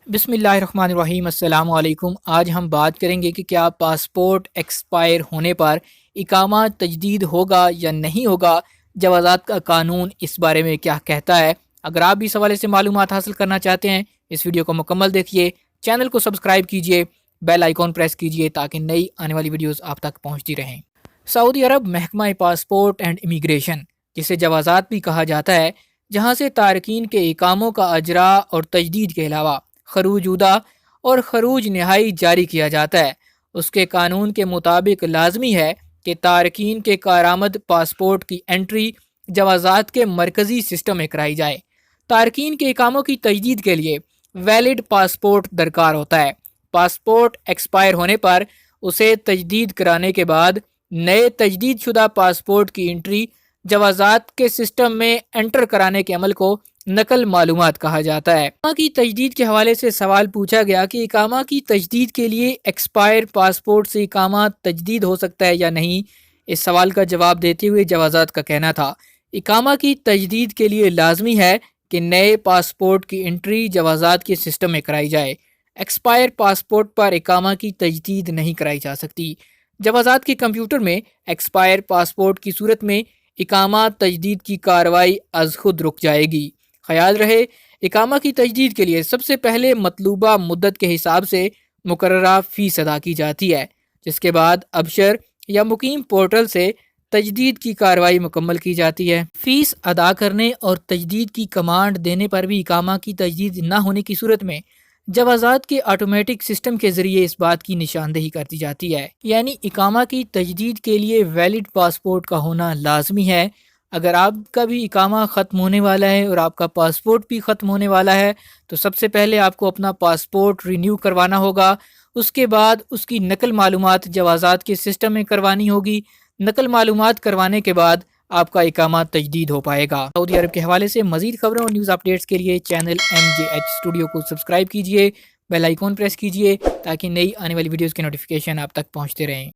बिस्मिल्लाहिर्रहमानिर्रहीम अस्सलाम वालेकुम। आज हम बात करेंगे कि क्या पासपोर्ट एक्सपायर होने पर इकामा तजदीद होगा या नहीं होगा। जवाज़ात का कानून इस बारे में क्या कहता है। अगर आप भी इस हवाले से मालूमात हासिल करना चाहते हैं, इस वीडियो को मुकम्मल देखिए, चैनल को सब्सक्राइब कीजिए, बेल आइकॉन प्रेस कीजिए ताकि नई आने वाली वीडियोज़ आप तक पहुँचती रहें। सऊदी अरब महकमा पासपोर्ट एंड इमिग्रेशन, जिसे जवाज़ात भी कहा जाता है, जहाँ से तारकीन के इकामों का अजरा और तजदीद के अलावा खरूज उदा और खरूज नहाई जारी किया जाता है, उसके कानून के मुताबिक लाजमी है कि तारकीन के कारामद पासपोर्ट की एंट्री जवाज़ात के मरकज़ी सिस्टम में कराई जाए। तारकीन के इकामों की तजदीद के लिए वैलिड पासपोर्ट दरकार होता है। पासपोर्ट एक्सपायर होने पर उसे तजदीद कराने के बाद नए तजदीद शुदा पासपोर्ट की एंट्री जवाज़ात के सिस्टम में एंटर कराने के अमल को नकल मालूमात कहा जाता है। इकामा की तजदीद के हवाले से सवाल पूछा गया कि इकामा की तजदीद के लिए एक्सपायर पासपोर्ट से इकामा तजदीद हो सकता है या नहीं। इस सवाल का जवाब देते हुए जवाज़ात का कहना था, इकामा की तजदीद के लिए लाजमी है कि नए पासपोर्ट की एंट्री जवाज़ात के सिस्टम में कराई जाए। एक्सपायर पासपोर्ट पर इकामा की तजदीद नहीं कराई जा सकती। जवाज़ात के कंप्यूटर में एक्सपायर पासपोर्ट की सूरत में इकामा तजदीद की कार्रवाई अज खुद रुक जाएगी। ख्याल रहे, इकामा की तजदीद के लिए सबसे पहले मतलूबा मुद्दत के हिसाब से मुकर्ररा फ़ीस अदा की जाती है, जिसके बाद अबशर या मुकीम पोर्टल से तजदीद की कार्रवाई मुकम्मल की जाती है। फ़ीस अदा करने और तजदीद की कमांड देने पर भी इकामा की तजदीद न होने की सूरत में जवाज़ात के ऑटोमेटिक सिस्टम के ज़रिए इस बात की निशानदेही कर दी जाती है, यानी इकामा की तजदीद के लिए वैलिड पासपोर्ट का होना लाजमी है। अगर आपका भी इकामा ख़त्म होने वाला है और आपका पासपोर्ट भी ख़त्म होने वाला है, तो सबसे पहले आपको अपना पासपोर्ट रिन्यू करवाना होगा। उसके बाद उसकी नकल मालूमात जवाज़ात के सिस्टम में करवानी होगी। नकल मालूमात करवाने के बाद आपका इकामा तजदीद हो पाएगा। सऊदी अरब के हवाले से मज़ीद खबरों और न्यूज़ अपडेट्स के लिए चैनल MJH स्टूडियो को सब्सक्राइब कीजिए, बेल आइकॉन प्रेस कीजिए ताकि नई आने वाली वीडियोज़ के नोटिफिकेशन आप तक पहुँचते रहें।